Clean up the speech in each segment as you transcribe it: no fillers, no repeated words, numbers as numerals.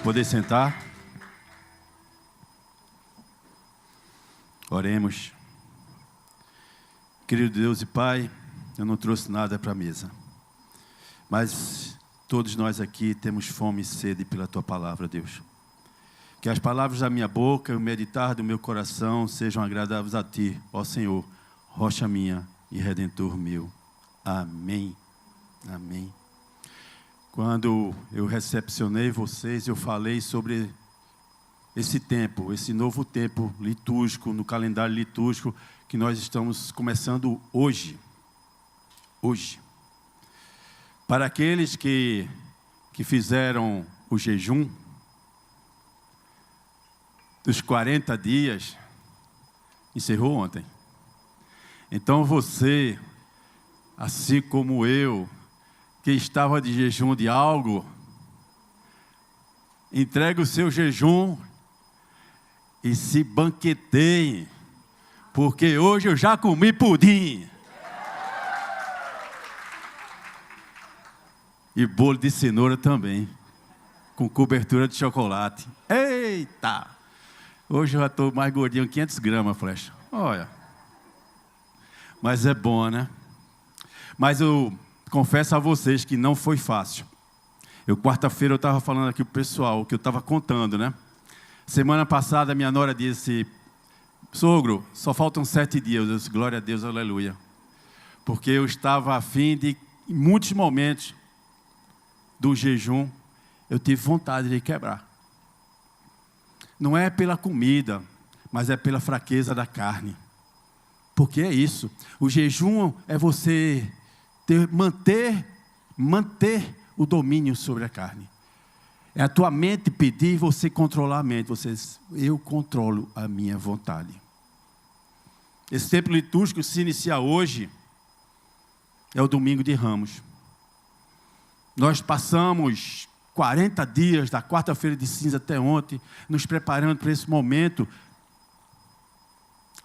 Poder sentar. Oremos. Querido Deus e Pai, eu não trouxe nada para a mesa, mas todos nós aqui temos fome e sede pela Tua palavra, Deus. Que as palavras da minha boca e o meditar do meu coração sejam agradáveis a Ti, ó Senhor, rocha minha e redentor meu. Amém. Amém. Quando eu recepcionei vocês, eu falei sobre esse tempo, esse novo tempo litúrgico, no calendário litúrgico, que nós estamos começando hoje. Hoje. Para aqueles que fizeram o jejum dos 40 dias, encerrou ontem. Então você, assim como eu, que estava de jejum de algo, entregue o seu jejum e se banqueteie, porque hoje eu já comi pudim. E bolo de cenoura também, com cobertura de chocolate. Eita! Hoje eu já estou mais gordinho, 500 gramas, Flecha. Olha. Mas é bom, né? Mas eu confesso a vocês que não foi fácil. Quarta-feira eu estava falando aqui para o pessoal, que eu estava contando, né? Semana passada minha nora disse: sogro, só faltam 7 dias. Eu disse: glória a Deus, aleluia. Porque eu estava a fim de, em muitos momentos do jejum, eu tive vontade de quebrar. Não é pela comida, mas é pela fraqueza da carne. Porque é isso. O jejum é você manter o domínio sobre a carne. É a tua mente pedir, você controlar a mente. Eu controlo a minha vontade. Esse tempo litúrgico se inicia hoje, é o domingo de Ramos. Nós passamos 40 dias, da quarta-feira de cinza até ontem, nos preparando para esse momento,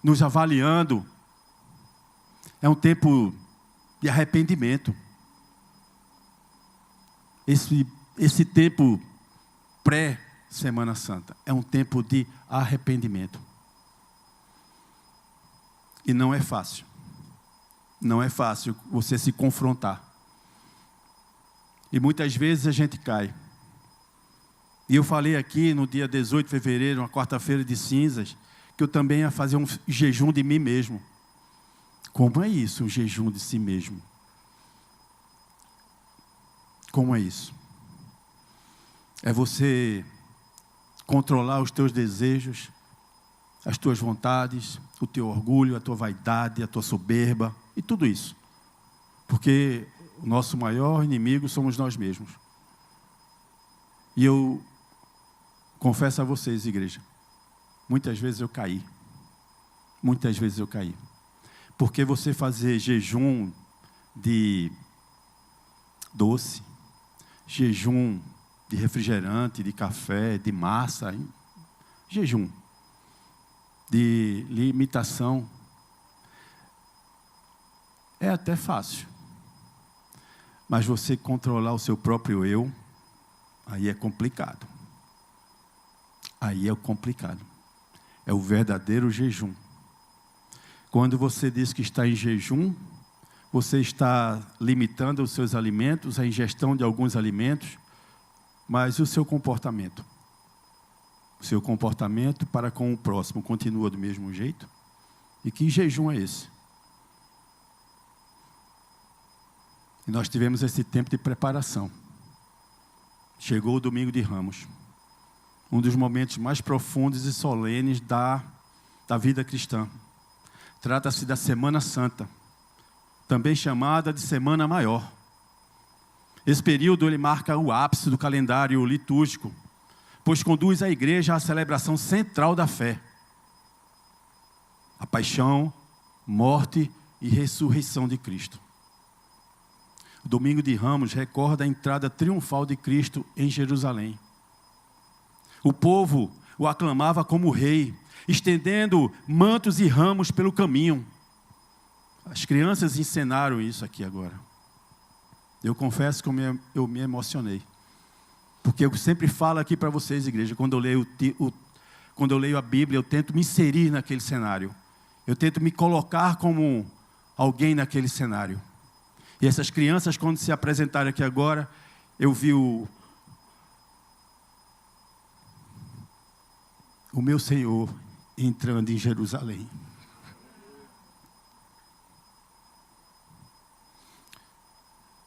nos avaliando. É um tempo de arrependimento. Esse tempo pré-Semana Santa é um tempo de arrependimento. E não é fácil. Não é fácil você se confrontar. E muitas vezes a gente cai. E eu falei aqui no dia 18 de fevereiro, uma quarta-feira de cinzas, que eu também ia fazer um jejum de mim mesmo. Como é isso, um jejum de si mesmo? Como é isso? É você controlar os teus desejos, as tuas vontades, o teu orgulho, a tua vaidade, a tua soberba e tudo isso. Porque o nosso maior inimigo somos nós mesmos. E eu confesso a vocês, igreja, muitas vezes eu caí. Muitas vezes eu caí. Porque você fazer jejum de doce, jejum de refrigerante, de café, de massa, jejum de limitação, é até fácil. Mas você controlar o seu próprio eu, aí é complicado. Aí é complicado. É o verdadeiro jejum. Quando você diz que está em jejum, você está limitando os seus alimentos, a ingestão de alguns alimentos, mas o seu comportamento? O seu comportamento para com o próximo continua do mesmo jeito? E que jejum é esse? E nós tivemos esse tempo de preparação. Chegou o domingo de Ramos. Um dos momentos mais profundos e solenes da vida cristã. Trata-se da Semana Santa, também chamada de Semana Maior. Esse período ele marca o ápice do calendário litúrgico, pois conduz a igreja à celebração central da fé. A paixão, morte e ressurreição de Cristo. O domingo de Ramos recorda a entrada triunfal de Cristo em Jerusalém. O povo o aclamava como rei, estendendo mantos e ramos pelo caminho. As crianças encenaram isso aqui agora. Eu confesso que eu me emocionei. Porque eu sempre falo aqui para vocês, igreja, quando eu leio a Bíblia, eu tento me inserir naquele cenário. Eu tento me colocar como alguém naquele cenário. E essas crianças, quando se apresentaram aqui agora, eu vi o meu Senhor entrando em Jerusalém.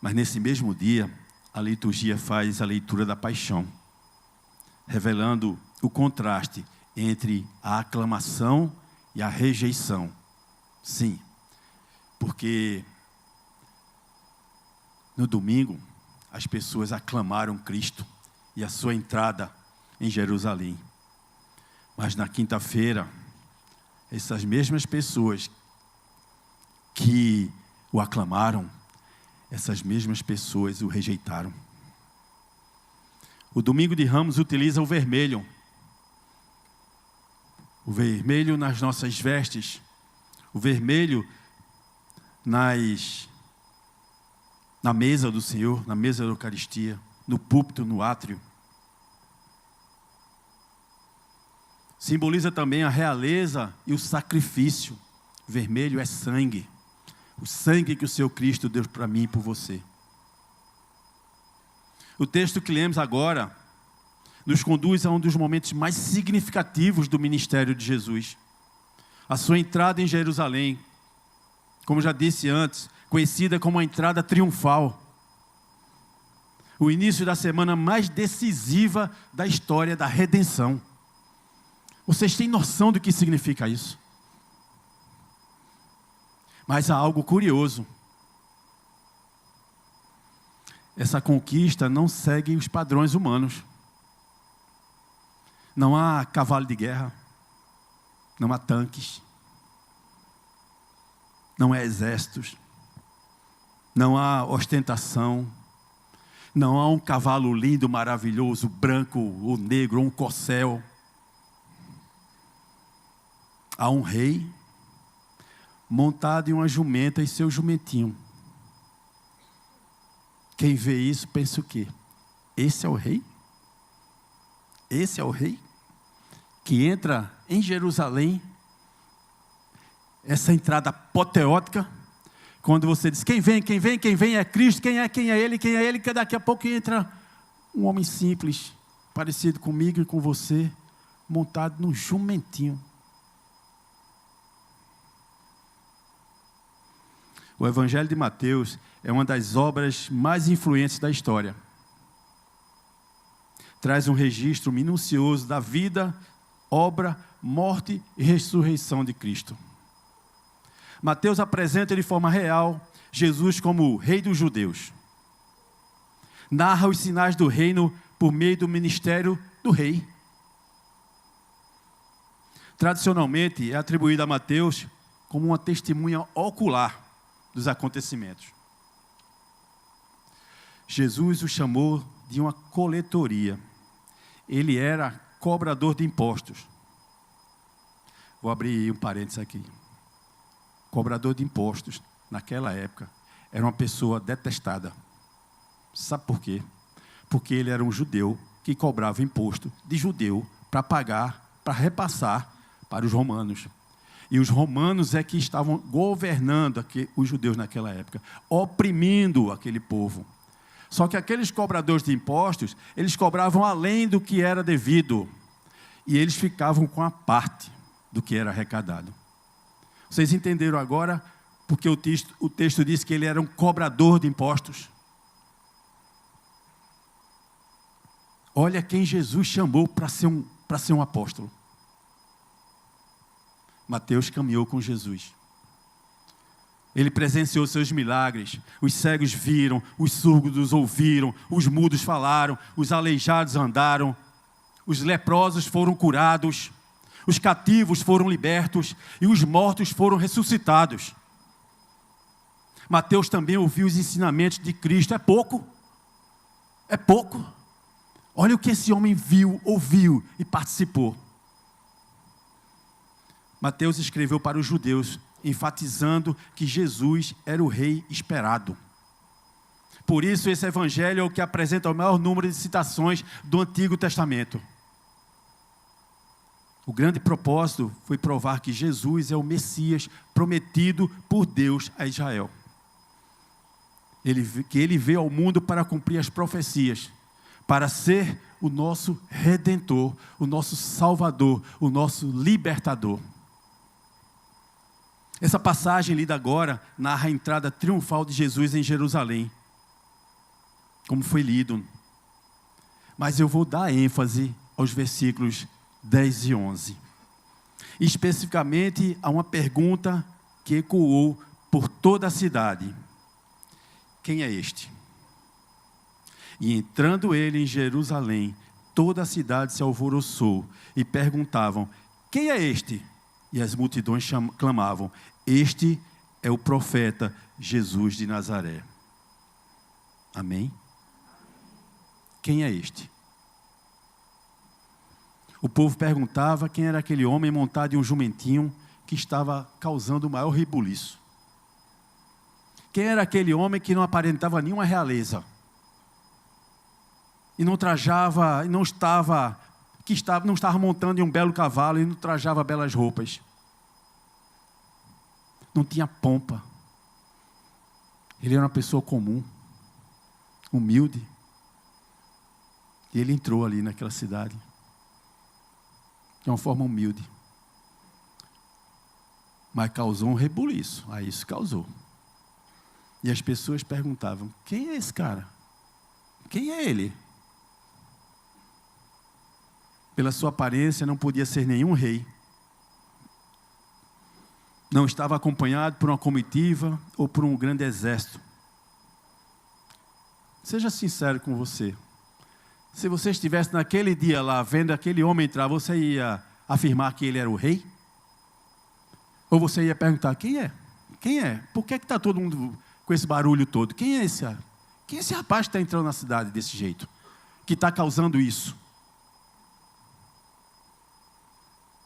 Mas nesse mesmo dia, a liturgia faz a leitura da paixão, revelando o contraste entre a aclamação e a rejeição. Sim, porque no domingo as pessoas aclamaram Cristo e a sua entrada em Jerusalém. Mas na quinta-feira, essas mesmas pessoas que o aclamaram, essas mesmas pessoas o rejeitaram. O domingo de Ramos utiliza o vermelho. O vermelho nas nossas vestes. O vermelho na mesa do Senhor, na mesa da Eucaristia, no púlpito, no átrio. Simboliza também a realeza e o sacrifício. Vermelho é sangue. O sangue que o seu Cristo deu para mim e por você. O texto que lemos agora nos conduz a um dos momentos mais significativos do ministério de Jesus. A sua entrada em Jerusalém, como já disse antes, conhecida como a entrada triunfal. O início da semana mais decisiva da história da redenção. Vocês têm noção do que significa isso? Mas há algo curioso. Essa conquista não segue os padrões humanos. Não há cavalo de guerra. Não há tanques. Não há exércitos. Não há ostentação. Não há um cavalo lindo, maravilhoso, branco ou negro, ou um corcel. Há um rei montado em uma jumenta e seu jumentinho. Quem vê isso pensa o quê? Esse é o rei? Esse é o rei que entra em Jerusalém, essa entrada apoteótica, quando você diz, quem vem é Cristo, quem é Ele, que daqui a pouco entra um homem simples, parecido comigo e com você, montado num jumentinho. O Evangelho de Mateus é uma das obras mais influentes da história. Traz um registro minucioso da vida, obra, morte e ressurreição de Cristo. Mateus apresenta de forma real Jesus como o Rei dos Judeus. Narra os sinais do reino por meio do ministério do rei. Tradicionalmente é atribuído a Mateus como uma testemunha ocular dos acontecimentos. Jesus o chamou de uma coletoria. Ele era cobrador de impostos. Vou abrir um parênteses aqui. Cobrador de impostos, naquela época, era uma pessoa detestada. Sabe por quê? Porque ele era um judeu que cobrava imposto de judeu para pagar, para repassar para os romanos. E os romanos é que estavam governando os judeus naquela época, oprimindo aquele povo. Só que aqueles cobradores de impostos, eles cobravam além do que era devido. E eles ficavam com a parte do que era arrecadado. Vocês entenderam agora porque o texto diz que ele era um cobrador de impostos? Olha quem Jesus chamou para ser um apóstolo. Mateus caminhou com Jesus. Ele presenciou seus milagres. Os cegos viram, os surdos ouviram, os mudos falaram, os aleijados andaram, os leprosos foram curados, os cativos foram libertos e os mortos foram ressuscitados. Mateus também ouviu os ensinamentos de Cristo. É pouco? É pouco? Olha o que esse homem viu, ouviu e participou. Mateus escreveu para os judeus, enfatizando que Jesus era o rei esperado. Por isso, esse evangelho é o que apresenta o maior número de citações do Antigo Testamento. O grande propósito foi provar que Jesus é o Messias prometido por Deus a Israel. Que ele veio ao mundo para cumprir as profecias, para ser o nosso Redentor, o nosso Salvador, o nosso Libertador. Essa passagem lida agora narra a entrada triunfal de Jesus em Jerusalém, como foi lido. Mas eu vou dar ênfase aos versículos 10 e 11. Especificamente a uma pergunta que ecoou por toda a cidade. Quem é este? E entrando ele em Jerusalém, toda a cidade se alvoroçou e perguntavam: quem é este? E as multidões clamavam: este é o profeta Jesus de Nazaré. Amém? Quem é este? O povo perguntava quem era aquele homem montado em um jumentinho que estava causando o maior rebuliço. Quem era aquele homem que não aparentava nenhuma realeza? E não trajava, não estava montando em um belo cavalo e não trajava belas roupas. Não tinha pompa. Ele era uma pessoa comum, humilde. E ele entrou ali naquela cidade de uma forma humilde. Mas causou um rebuliço. Aí isso causou. E as pessoas perguntavam: quem é esse cara? Quem é ele? Pela sua aparência não podia ser nenhum rei. Não estava acompanhado por uma comitiva ou por um grande exército. Seja sincero com você. Se você estivesse naquele dia lá, vendo aquele homem entrar, você ia afirmar que ele era o rei? Ou você ia perguntar: quem é? Quem é? Por que está todo mundo com esse barulho todo? Quem é esse rapaz que está entrando na cidade desse jeito? Que está causando isso?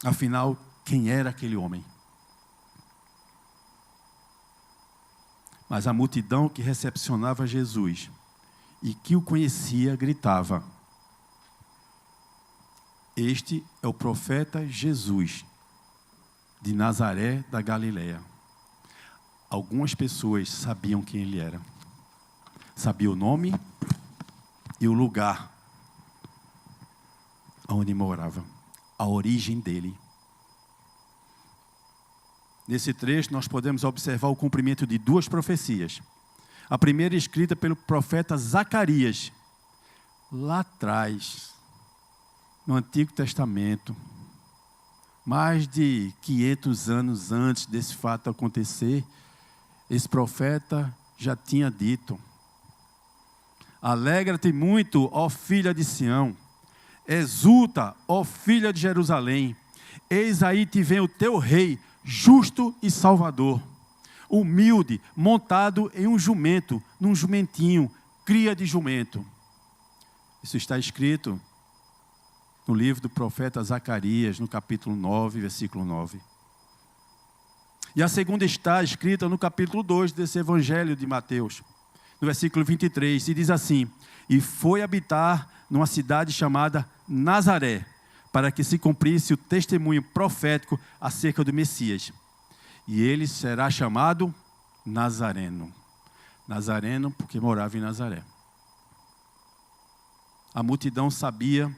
Afinal, quem era aquele homem? Mas a multidão que recepcionava Jesus e que o conhecia gritava: este é o profeta Jesus, de Nazaré da Galileia. Algumas pessoas sabiam quem ele era. Sabiam o nome e o lugar onde morava. A origem dele. Nesse trecho nós podemos observar o cumprimento de duas profecias. A primeira escrita pelo profeta Zacarias, lá atrás, no Antigo Testamento, mais de 500 anos antes desse fato acontecer, esse profeta já tinha dito: alegra-te muito, ó filha de Sião, exulta, ó filha de Jerusalém, eis aí te vem o teu rei, justo e salvador, humilde, montado em um jumento, num jumentinho, cria de jumento. Isso está escrito no livro do profeta Zacarias, no capítulo 9, versículo 9. E a segunda está escrita no capítulo 2 desse evangelho de Mateus, no versículo 23, e diz assim: e foi habitar numa cidade chamada Nazaré, para que se cumprisse o testemunho profético acerca do Messias. E ele será chamado Nazareno. Nazareno porque morava em Nazaré. A multidão sabia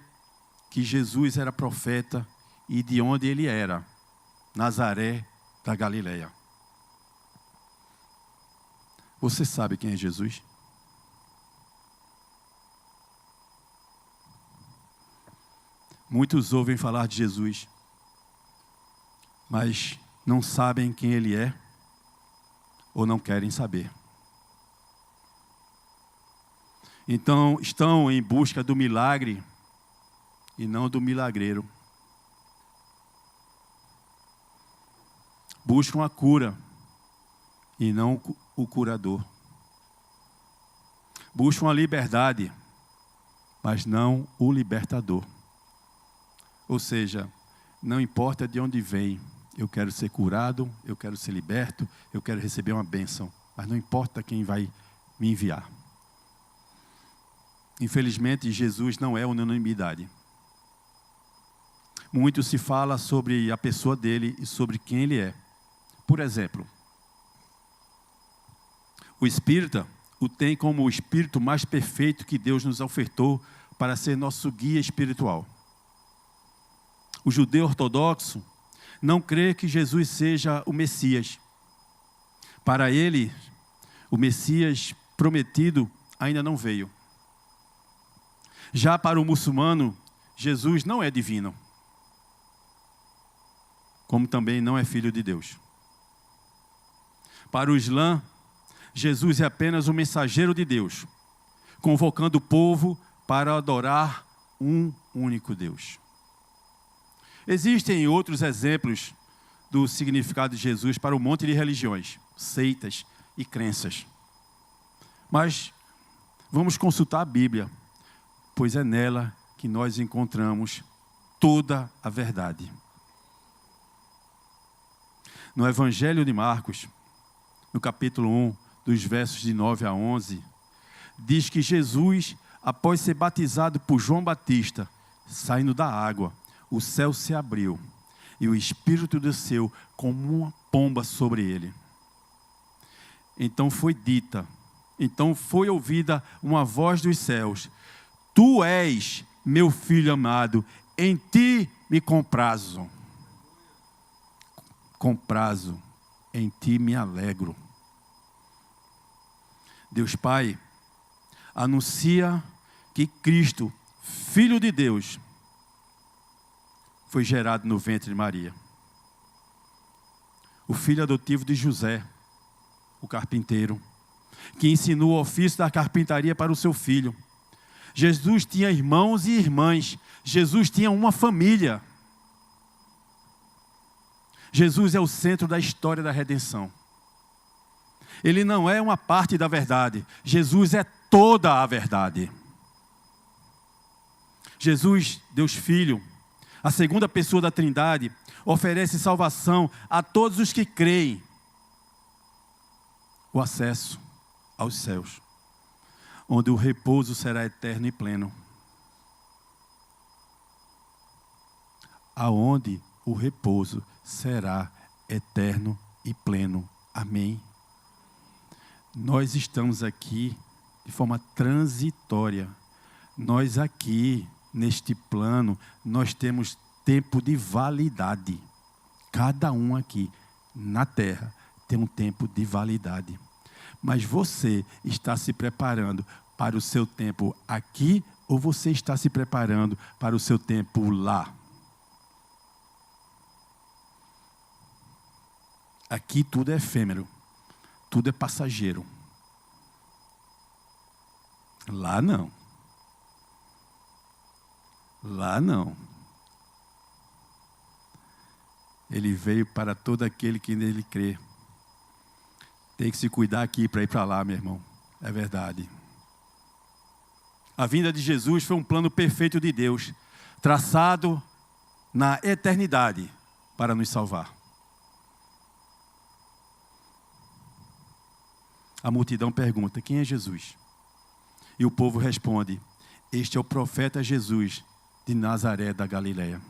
que Jesus era profeta e de onde ele era, Nazaré da Galileia. Você sabe quem é Jesus? Muitos ouvem falar de Jesus, mas não sabem quem ele é ou não querem saber. Então, estão em busca do milagre e não do milagreiro. Buscam a cura e não o curador. Buscam a liberdade, mas não o libertador. Ou seja, não importa de onde vem, eu quero ser curado, eu quero ser liberto, eu quero receber uma bênção, mas não importa quem vai me enviar. Infelizmente, Jesus não é unanimidade. Muito se fala sobre a pessoa dele e sobre quem ele é. Por exemplo, o espírita o tem como o espírito mais perfeito que Deus nos ofertou para ser nosso guia espiritual. O judeu ortodoxo não crê que Jesus seja o Messias. Para ele, o Messias prometido ainda não veio. Já para o muçulmano, Jesus não é divino, como também não é filho de Deus. Para o Islã, Jesus é apenas um mensageiro de Deus, convocando o povo para adorar um único Deus. Existem outros exemplos do significado de Jesus para um monte de religiões, seitas e crenças. Mas vamos consultar a Bíblia, pois é nela que nós encontramos toda a verdade. No Evangelho de Marcos, no capítulo 1, dos versos de 9 a 11, diz que Jesus, após ser batizado por João Batista, saindo da água, o céu se abriu e o Espírito desceu como uma pomba sobre ele. Então foi ouvida uma voz dos céus: Tu és meu filho amado, em ti me comprazo. Comprazo, em ti me alegro. Deus Pai anuncia que Cristo, Filho de Deus, foi gerado no ventre de Maria. O filho adotivo de José, o carpinteiro, que ensinou o ofício da carpintaria para o seu filho. Jesus tinha irmãos e irmãs. Jesus tinha uma família. Jesus é o centro da história da redenção. Ele não é uma parte da verdade. Jesus é toda a verdade. Jesus, Deus Filho, a segunda pessoa da Trindade, oferece salvação a todos os que creem. O acesso aos céus, onde o repouso será eterno e pleno. Aonde o repouso será eterno e pleno. Amém. Nós estamos aqui de forma transitória. Nós aqui, neste plano, nós temos tempo de validade. Cada um aqui na terra tem um tempo de validade. Mas você está se preparando para o seu tempo aqui ou você está se preparando para o seu tempo lá? Aqui tudo é efêmero, tudo é passageiro. Lá não. Lá não. Ele veio para todo aquele que nele crê. Tem que se cuidar aqui para ir para lá, meu irmão. É verdade. A vinda de Jesus foi um plano perfeito de Deus, traçado na eternidade para nos salvar. A multidão pergunta: quem é Jesus? E o povo responde: este é o profeta Jesus de Nazaré da Galileia.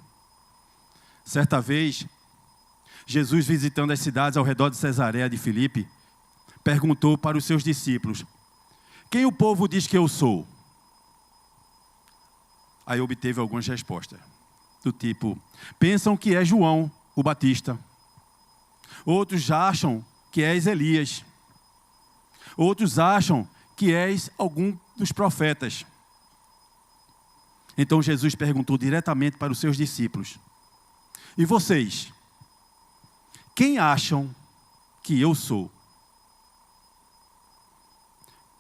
Certa vez, Jesus, visitando as cidades ao redor de Cesareia de Filipe, perguntou para os seus discípulos: quem o povo diz que eu sou? Aí obteve algumas respostas, do tipo: pensam que é João, o Batista. Outros já acham que és Elias. Outros acham que és algum dos profetas. Então Jesus perguntou diretamente para os seus discípulos: e vocês? Quem acham que eu sou?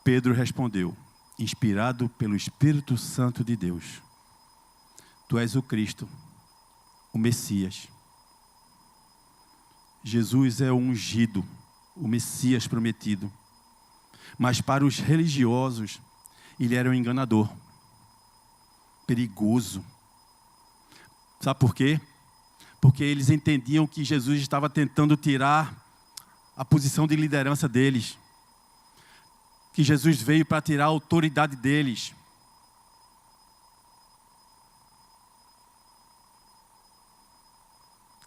Pedro respondeu, inspirado pelo Espírito Santo de Deus: tu és o Cristo, o Messias. Jesus é o ungido, o Messias prometido. Mas para os religiosos, ele era um enganador, perigoso. Sabe por quê? Porque eles entendiam que Jesus estava tentando tirar a posição de liderança deles. Que Jesus veio para tirar a autoridade deles.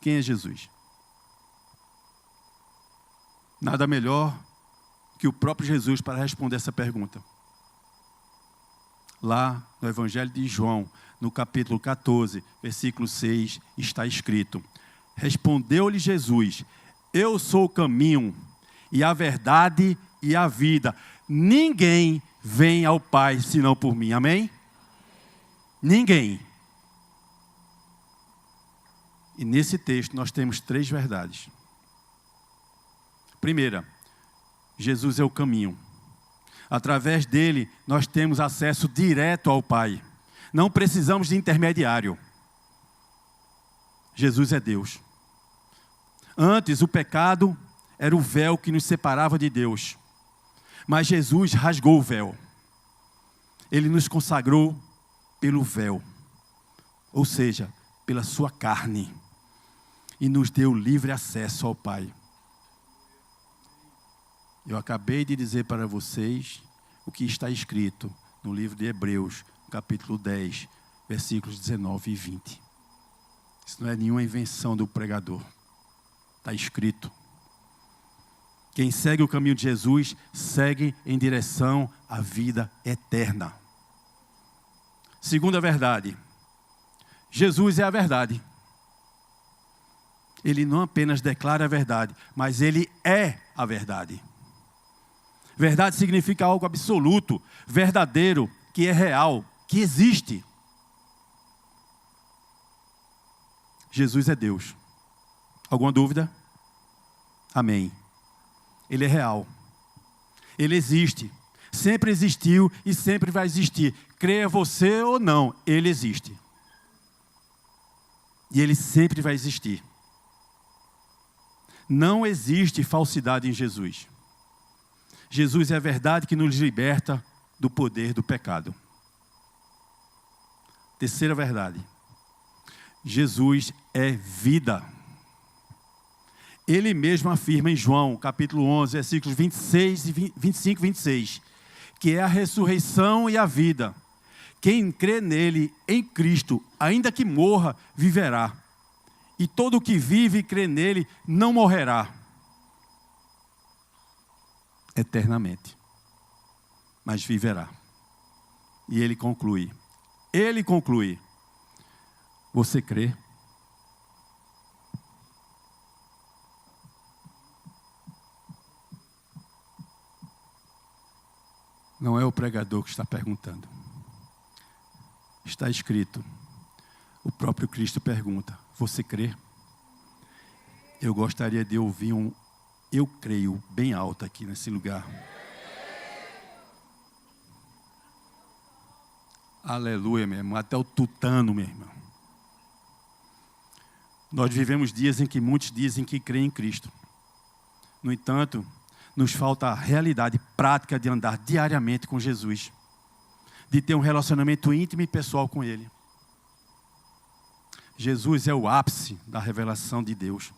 Quem é Jesus? Nada melhor que o próprio Jesus para responder essa pergunta. Lá no Evangelho de João, no capítulo 14, versículo 6, está escrito: respondeu-lhe Jesus: eu sou o caminho e a verdade e a vida. Ninguém vem ao Pai senão por mim. Amém? Ninguém. E nesse texto nós temos 3 verdades. Primeira, Jesus é o caminho. Através dele, nós temos acesso direto ao Pai. Não precisamos de intermediário. Jesus é Deus. Antes, o pecado era o véu que nos separava de Deus. Mas Jesus rasgou o véu. Ele nos consagrou pelo véu. Ou seja, pela sua carne. E nos deu livre acesso ao Pai. Eu acabei de dizer para vocês o que está escrito no livro de Hebreus, capítulo 10, versículos 19 e 20. Isso não é nenhuma invenção do pregador. Está escrito. Quem segue o caminho de Jesus, segue em direção à vida eterna. Segunda verdade. Jesus é a verdade. Ele não apenas declara a verdade, mas ele é a verdade. Verdade significa algo absoluto, verdadeiro, que é real, que existe. Jesus é Deus. Alguma dúvida? Amém. Ele é real. Ele existe. Sempre existiu e sempre vai existir. Creia você ou não, ele existe. E ele sempre vai existir. Não existe falsidade em Jesus. Jesus é a verdade que nos liberta do poder do pecado. Terceira verdade. Jesus é vida. Ele mesmo afirma em João, capítulo 11, versículos 26 e 25 e 26, que é a ressurreição e a vida. Quem crê nele, em Cristo, ainda que morra, viverá. E todo o que vive e crê nele, não morrerá eternamente, mas viverá. E ele conclui, você crê? Não é o pregador que está perguntando. Está escrito, o próprio Cristo pergunta, você crê? Eu gostaria de ouvir um eu creio bem alto aqui nesse lugar. Aleluia, meu irmão. Até o tutano, meu irmão. Nós vivemos dias em que muitos dizem que creem em Cristo. No entanto, nos falta a realidade prática de andar diariamente com Jesus. De ter um relacionamento íntimo e pessoal com Ele. Jesus é o ápice da revelação de Deus.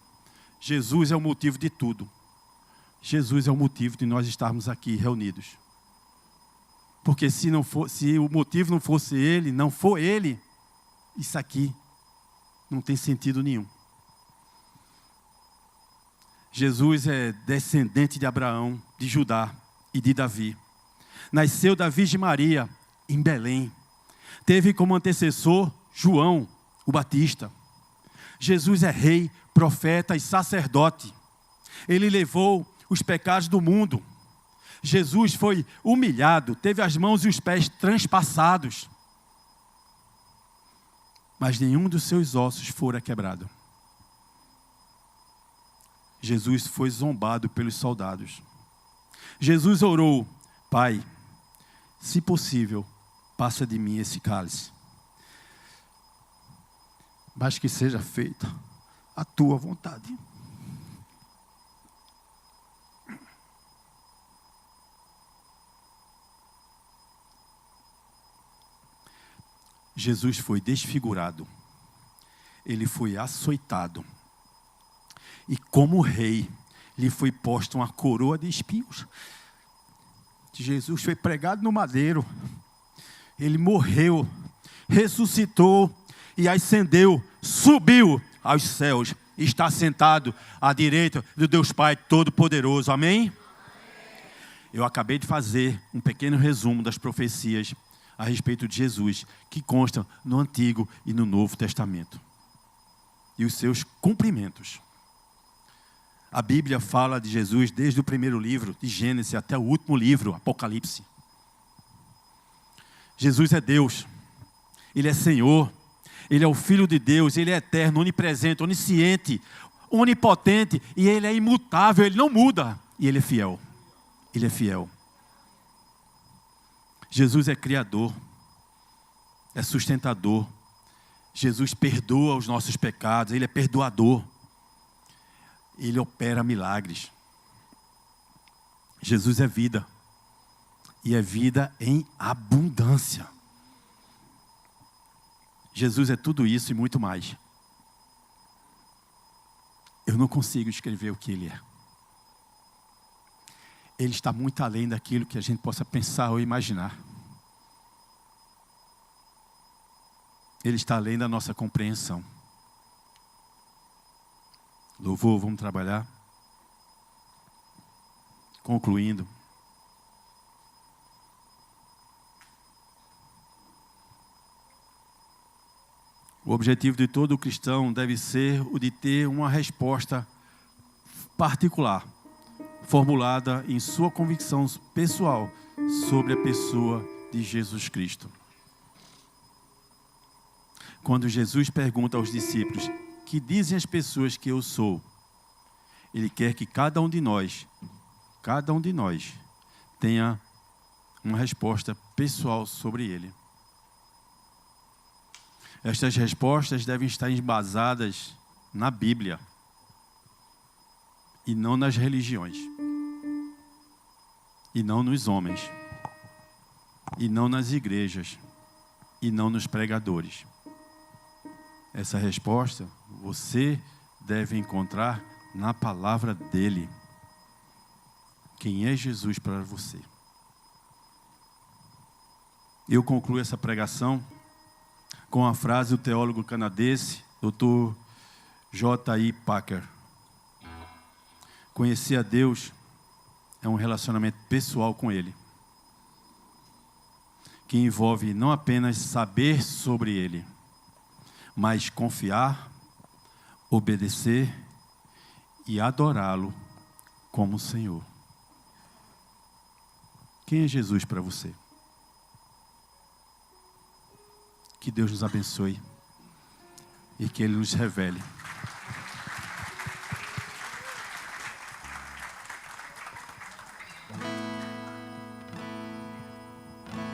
Jesus é o motivo de tudo. Jesus é o motivo de nós estarmos aqui reunidos. Porque se o motivo não fosse Ele, não for Ele, isso aqui não tem sentido nenhum. Jesus é descendente de Abraão, de Judá e de Davi. Nasceu da Virgem Maria, em Belém. Teve como antecessor João, o Batista. Jesus é rei, profeta e sacerdote. Ele levou os pecados do mundo. Jesus foi humilhado, teve as mãos e os pés transpassados. Mas nenhum dos seus ossos fora quebrado. Jesus foi zombado pelos soldados. Jesus orou, Pai, se possível, passa de mim esse cálice. Mas que seja feita a tua vontade. Jesus foi desfigurado. Ele foi açoitado. E como rei, lhe foi posta uma coroa de espinhos. Jesus foi pregado no madeiro. Ele morreu, ressuscitou e ascendeu, subiu aos céus, está sentado à direita do Deus Pai Todo-Poderoso. Amém? Eu acabei de fazer um pequeno resumo das profecias a respeito de Jesus, que constam no Antigo e no Novo Testamento. E os seus cumprimentos. A Bíblia fala de Jesus desde o primeiro livro, de Gênesis, até o último livro, Apocalipse. Jesus é Deus, Ele é Senhor, Ele é o Filho de Deus, Ele é eterno, onipresente, onisciente, onipotente, e Ele é imutável, Ele não muda, e Ele é fiel. Ele é fiel. Jesus é Criador, é sustentador. Jesus perdoa os nossos pecados, Ele é perdoador. Ele opera milagres. Jesus é vida. E é vida em abundância. Jesus é tudo isso e muito mais. Eu não consigo escrever o que Ele é. Ele está muito além daquilo que a gente possa pensar ou imaginar. Ele está além da nossa compreensão. Louvor, vamos trabalhar. Concluindo. O objetivo de todo cristão deve ser o de ter uma resposta particular, formulada em sua convicção pessoal sobre a pessoa de Jesus Cristo. Quando Jesus pergunta aos discípulos: que dizem as pessoas que eu sou? Ele quer que cada um de nós tenha uma resposta pessoal sobre Ele. Estas respostas devem estar embasadas na Bíblia e não nas religiões, e não nos homens, e não nas igrejas, e não nos pregadores. Essa resposta você deve encontrar na palavra dele. Quem é Jesus para você? Eu concluo essa pregação com a frase do teólogo canadense, Dr. J.I. Packer. Conhecer a Deus é um relacionamento pessoal com Ele, que envolve não apenas saber sobre Ele, mas confiar, obedecer e adorá-lo como Senhor. Quem é Jesus para você? Que Deus nos abençoe e que Ele nos revele